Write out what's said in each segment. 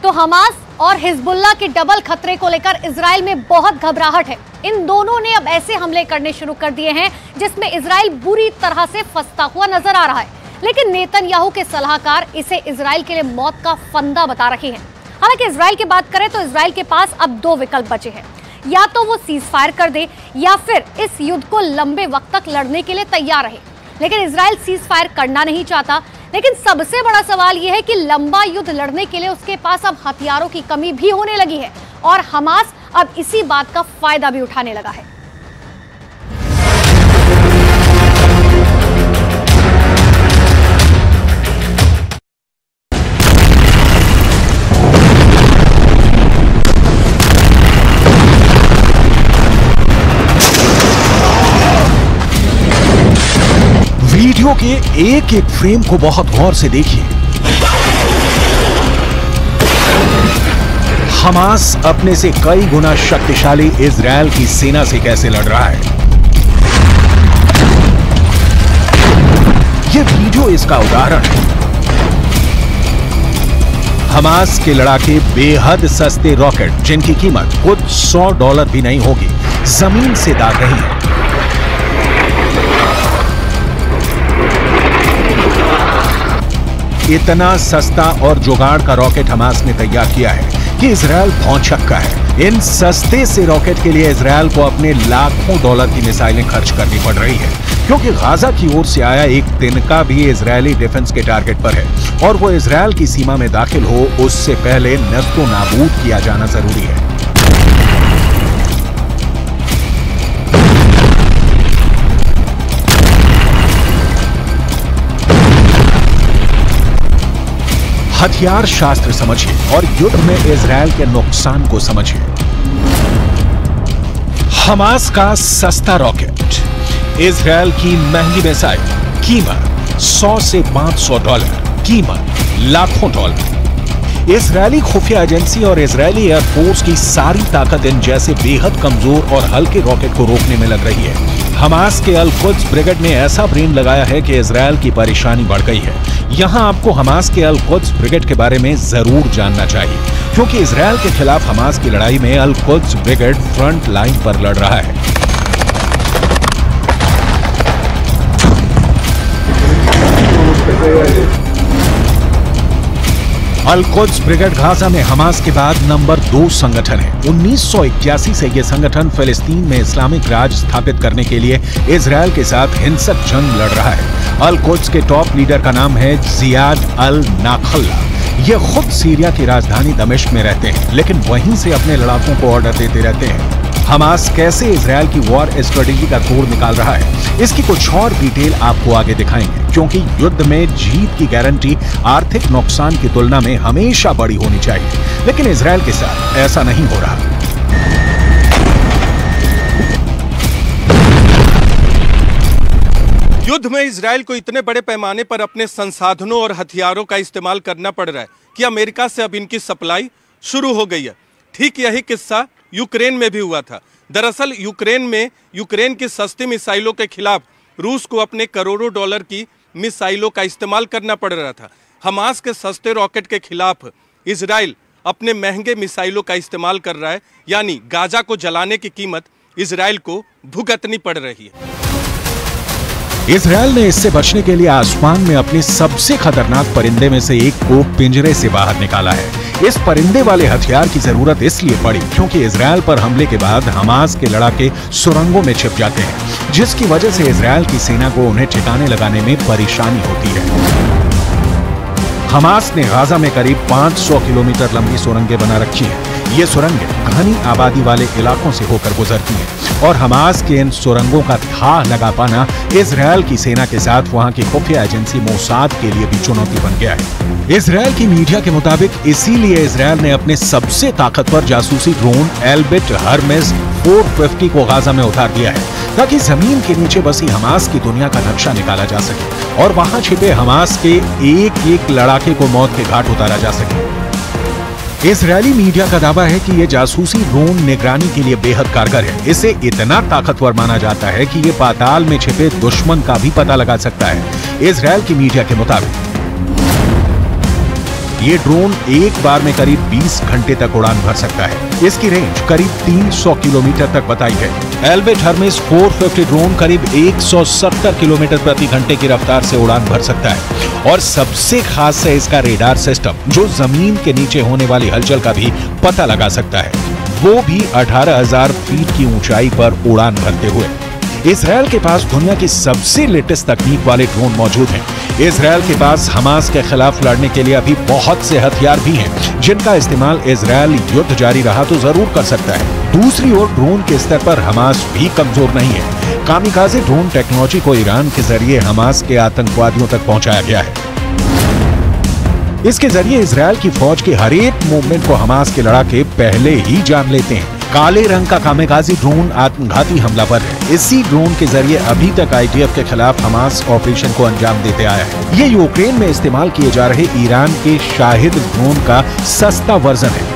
तो हमास और हिजबुल्लाह के डबल खतरे को लेकर इजराइल में बहुत घबराहट है। इन दोनों ने अब ऐसे हमले करने शुरू कर दिए हैं जिसमें इजराइल बुरी तरह से फंसता हुआ नजर आ रहा है। लेकिन नेतन्याहू के सलाहकार इसे इजराइल के लिए मौत का फंदा बता रहे हैं। हालांकि इजराइल की बात करें तो इजराइल के पास अब दो विकल्प बचे हैं, या तो वो सीज फायर कर दे या फिर इस युद्ध को लंबे वक्त तक लड़ने के लिए तैयार रहे। लेकिन इजराइल सीज फायर करना नहीं चाहता। लेकिन सबसे बड़ा सवाल यह है कि लंबा युद्ध लड़ने के लिए उसके पास अब हथियारों की कमी भी होने लगी है और हमास अब इसी बात का फायदा भी उठाने लगा है। वीडियो के एक एक फ्रेम को बहुत गौर से देखिए। हमास अपने से कई गुना शक्तिशाली इजराइल की सेना से कैसे लड़ रहा है, यह वीडियो इसका उदाहरण है। हमास के लड़ाके बेहद सस्ते रॉकेट, जिनकी कीमत खुद $100 भी नहीं होगी, जमीन से दाग रही है। इतना सस्ता और जुगाड़ का रॉकेट हमास ने तैयार किया है कि इजराइल भौंचक्का है। इन सस्ते से रॉकेट के लिए इजराइल को अपने लाखों डॉलर की मिसाइलें खर्च करनी पड़ रही है, क्योंकि गाजा की ओर से आया एक तिनका भी इजरायली डिफेंस के टारगेट पर है और वो इजराइल की सीमा में दाखिल हो उससे पहले नष्टो नाबूद किया जाना जरूरी है। हथियार शास्त्र समझिए और युद्ध में इजराइल के नुकसान को समझिए। हमास का सस्ता रॉकेट, इजराइल की महंगी मिसाइल, कीमत $100 से $500, कीमत लाखों डॉलर। इजरायली खुफिया एजेंसी और इजरायली एयरफोर्स की सारी ताकत इन जैसे बेहद कमजोर और हल्के रॉकेट को रोकने में लग रही है। हमास के अल कुद्स ब्रिगेड ने ऐसा ब्रेन लगाया है कि इजराइल की परेशानी बढ़ गई है। यहां आपको हमास के अल कुद्स ब्रिगेड के बारे में जरूर जानना चाहिए, क्योंकि इजराइल के खिलाफ हमास की लड़ाई में अल कुद्स ब्रिगेड फ्रंट लाइन पर लड़ रहा है। अल कुद्स ब्रिगेड गाजा में हमास के बाद नंबर 2 संगठन है। 1981 से यह संगठन फिलिस्तीन में इस्लामिक राज स्थापित करने के लिए इजराइल के साथ हिंसक जंग लड़ रहा है। अल कुद्स के टॉप लीडर का नाम है जियाद अल नाखल्ला। ये खुद सीरिया की राजधानी दमिश्क में रहते हैं, लेकिन वहीं से अपने लड़ाकों को ऑर्डर देते रहते हैं। हमास कैसे इजराइल की वॉर स्ट्रेटेजी का तोड़ निकाल रहा है, इसकी कुछ और डिटेल आपको आगे दिखाएंगे, क्योंकि युद्ध में जीत की गारंटी आर्थिक नुकसान की तुलना में हमेशा बड़ी होनी चाहिए। लेकिन इजराइल के साथ ऐसा नहीं हो रहा। युद्ध में इजराइल को इतने बड़े पैमाने पर अपने संसाधनों और हथियारों का इस्तेमाल करना पड़ रहा है कि अमेरिका से अब इनकी सप्लाई शुरू हो गई है। ठीक यही किस्सा यूक्रेन में भी हुआ था। दरअसल यूक्रेन की सस्ती मिसाइलों के खिलाफ रूस को अपने करोड़ों डॉलर की मिसाइलों का इस्तेमाल करना पड़ रहा था। हमास के सस्ते रॉकेट के खिलाफ इजराइल अपने महंगे मिसाइलों का इस्तेमाल कर रहा है, यानी गाजा को जलाने की कीमत इजराइल को भुगतनी पड़ रही है। इजराइल ने इससे बचने के लिए आसमान में अपने सबसे खतरनाक परिंदे में से एक को पिंजरे से बाहर निकाला है। इस परिंदे वाले हथियार की जरूरत इसलिए पड़ी क्योंकि इजराइल पर हमले के बाद हमास के लड़ाके सुरंगों में छिप जाते हैं, जिसकी वजह से इजराइल की सेना को उन्हें ठिकाने लगाने में परेशानी होती है। हमास ने गाजा में करीब 500 किलोमीटर लंबी सुरंगें बना रखी हैं। ये सुरंगें घनी आबादी वाले इलाकों से होकर गुजरती हैं और हमास के इन सुरंगों का था लगा पाना इजराइल की सेना के साथ वहां की खुफिया एजेंसी मोसाद के लिए भी चुनौती बन गया है। इजराइल की मीडिया के मुताबिक इसीलिए इजराइल ने अपने सबसे ताकतवर जासूसी ड्रोन एल्बिट हर्मेस 450 को गाजा में उतार दिया है, ताकि जमीन के नीचे बसी हमास की दुनिया का नक्शा निकाला जा सके और वहां छिपे हमास के एक एक लड़ाके को मौत के घाट उतारा जा सके। इजरायली मीडिया का दावा है कि यह जासूसी ड्रोन निगरानी के लिए बेहद कारगर है। इसे इतना ताकतवर माना जाता है कि यह पाताल में छिपे दुश्मन का भी पता लगा सकता है। इजरायल की मीडिया के मुताबिक ये ड्रोन एक बार में करीब 20 घंटे तक उड़ान भर सकता है। इसकी रेंज करीब 300 किलोमीटर तक बताई गई। एल्बिट हर्मेस 450 ड्रोन करीब 170 किलोमीटर प्रति घंटे की रफ्तार से उड़ान भर सकता है। और सबसे खास है इसका रेडार सिस्टम, जो जमीन के नीचे होने वाली हलचल का भी पता लगा सकता है, वो भी 18,000 फीट की ऊंचाई पर उड़ान भरते हुए। इजरायल के पास दुनिया की सबसे लेटेस्ट तकनीक वाले ड्रोन मौजूद हैं। इजरायल के पास हमास के खिलाफ लड़ने के लिए अभी बहुत से हथियार भी हैं, जिनका इस्तेमाल इजरायल युद्ध जारी रहा तो जरूर कर सकता है। दूसरी ओर ड्रोन के स्तर पर हमास भी कमजोर नहीं है। कामिकाज़े ड्रोन टेक्नोलॉजी को ईरान के जरिए हमास के आतंकवादियों तक पहुंचाया गया है। इसके जरिए इजरायल की फौज के हर एक मूवमेंट को हमास के लड़ाके पहले ही जान लेते हैं। काले रंग का कामिकाज़े ड्रोन आत्मघाती हमलावर है। इसी ड्रोन के जरिए अभी तक आईडीएफ के खिलाफ हमास ऑपरेशन को अंजाम देते आया है। ये यूक्रेन में इस्तेमाल किए जा रहे ईरान के शाहिद ड्रोन का सस्ता वर्जन है।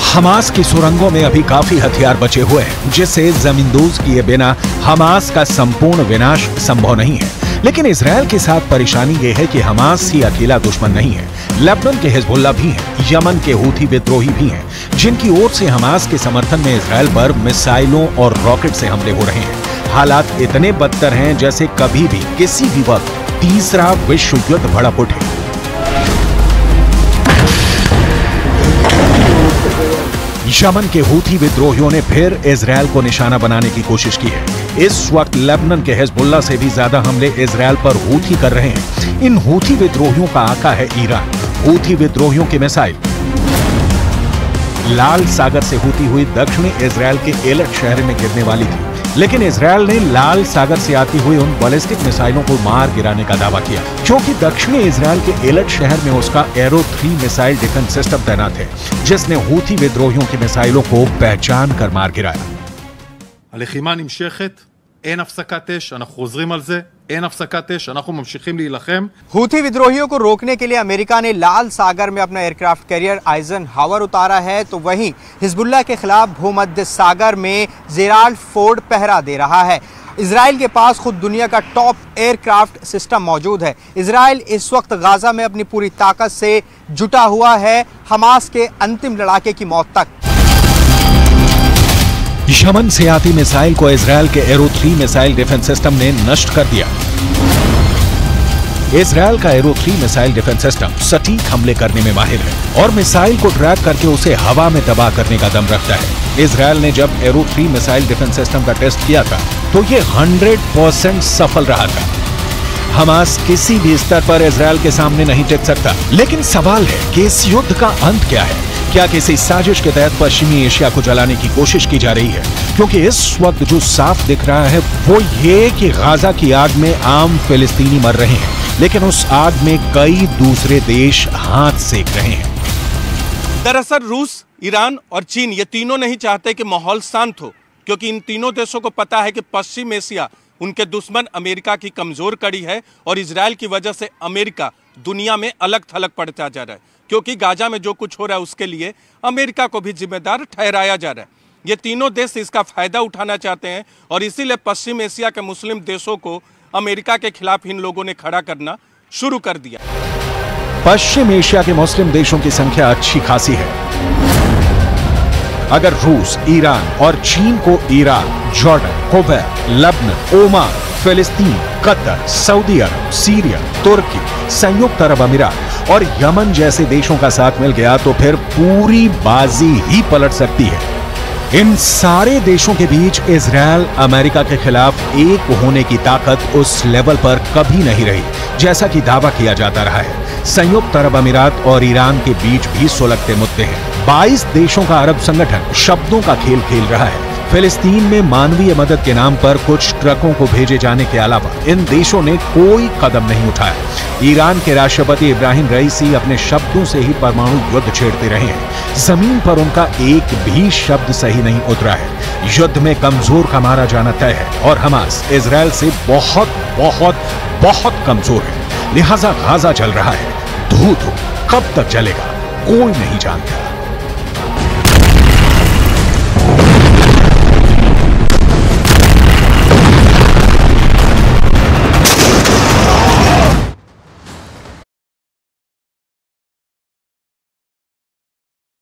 हमास की सुरंगों में अभी काफी हथियार बचे हुए हैं, जिससे जमींदोज किए बिना हमास का संपूर्ण विनाश संभव नहीं है। लेकिन इजरायल के साथ परेशानी यह है कि हमास ही अकेला दुश्मन नहीं है। लेबनान के हिजबुल्लाह भी हैं, यमन के हूथी विद्रोही भी हैं, जिनकी ओर से हमास के समर्थन में इजरायल पर मिसाइलों और रॉकेट से हमले हो रहे हैं। हालात इतने बदतर हैं जैसे कभी भी किसी भी वक्त तीसरा विश्व युद्ध भड़क उठे। यमन के हूथी विद्रोहियों ने फिर इजरायल को निशाना बनाने की कोशिश की है। इस वक्त लेबनान के हिजबुल्लाह से भी ज्यादा हमले इजरायल पर हूथी कर रहे हैं। इन हूथी विद्रोहियों का आका है ईरान। हूथी विद्रोहियों की मिसाइल लाल सागर से होती हुई दक्षिणी इजरायल के एलट शहर में गिरने वाली थी, लेकिन इजरायल ने लाल सागर से आती हुई उन बैलिस्टिक मिसाइलों को मार गिराने का दावा किया, क्योंकि दक्षिणी इजरायल के एलट शहर में उसका एरो 3 मिसाइल डिफेंस सिस्टम तैनात है, जिसने हूथी विद्रोहियों की मिसाइलों को पहचान कर मार गिराया। הלחימה נמשכת, אין הפסקת אש, אנחנו חוזרים על זה, אין הפסקת אש, אנחנו ממשיכים להילחם. हूथी विद्रोहियों को रोकने के लिए अमेरिका ने लाल सागर में अपना एयरक्राफ्ट कैरियर आइजनहावर उतारा है, तो वहीं हिजबुल्लाह के खिलाफ भूमध्य सागर में जेराल्ड फोर्ड पहरा दे रहा है। इजराइल के पास खुद दुनिया का टॉप एयरक्राफ्ट सिस्टम मौजूद है। इजराइल इस वक्त गाजा में अपनी पूरी ताकत से जुटा हुआ है हमास के अंतिम लड़ाके की मौत तक। यमन से आती मिसाइल को इजरायल के एरो 3 मिसाइल डिफेंस सिस्टम ने नष्ट कर दिया। इजरायल का एरो 3 मिसाइल डिफेंस सिस्टम सटीक हमले करने में माहिर है और मिसाइल को ट्रैक करके उसे हवा में तबाह करने का दम रखता है। इजरायल ने जब एरो 3 मिसाइल डिफेंस सिस्टम का टेस्ट किया था तो ये 100% सफल रहा था। हमास किसी भी स्तर पर इजरायल के सामने नहीं टिक सकता। लेकिन सवाल है कि इस युद्ध का अंत क्या है? क्या किसी साजिश के तहत पश्चिमी एशिया को जलाने की कोशिश की जा रही है? क्योंकि इस वक्त जो साफ दिख रहा है वो ये कि गाजा की आग में आम फिलिस्तीनी मर रहे हैं, लेकिन उस आग में कई दूसरे देश हाथ सेक रहे हैं। दरअसल रूस, ईरान और चीन ये तीनों नहीं चाहते कि माहौल शांत हो, क्योंकि इन तीनों देशों को पता है कि पश्चिम एशिया उनके दुश्मन अमेरिका की कमजोर कड़ी है और इजरायल की वजह से अमेरिका दुनिया में अलग थलग पड़ता जा रहा है, क्योंकि गाजा में जो कुछ हो रहा है उसके लिए अमेरिका को भी जिम्मेदार ठहराया जा रहा है। ये तीनों देश इसका फायदा उठाना चाहते हैं और इसीलिए पश्चिम एशिया के मुस्लिम देशों को अमेरिका के खिलाफ इन लोगों ने खड़ा करना शुरू कर दिया। पश्चिम एशिया के मुस्लिम देशों की संख्या अच्छी खासी है। अगर रूस, ईरान और चीन को Iraq, Jordan, Kuwait, Lebanon, Oman, फिलिस्तीन, कतर, सऊदी अरब, सीरिया, तुर्की, संयुक्त अरब अमीरात और यमन जैसे देशों का साथ मिल गया तो फिर पूरी बाजी ही पलट सकती है। इन सारे देशों के बीच इजरायल अमेरिका के खिलाफ एक होने की ताकत उस लेवल पर कभी नहीं रही, जैसा कि दावा किया जाता रहा है। संयुक्त अरब अमीरात और ईरान के बीच भी सुलगते मुद्दे हैं। 22 देशों का अरब संगठन शब्दों का खेल खेल रहा है। फिलिस्तीन में मानवीय मदद के नाम पर कुछ ट्रकों को भेजे जाने के अलावा इन देशों ने कोई कदम नहीं उठाया। ईरान के राष्ट्रपति इब्राहिम रईसी अपने शब्दों से ही परमाणु युद्ध छेड़ते रहे हैं। जमीन पर उनका एक भी शब्द सही नहीं उतरा है। युद्ध में कमजोर का मारा जाना तय है और हमास इजरायल से बहुत बहुत बहुत कमजोर है। लिहाजा गाजा जल रहा है। धू कब तक जलेगा कोई नहीं जानता।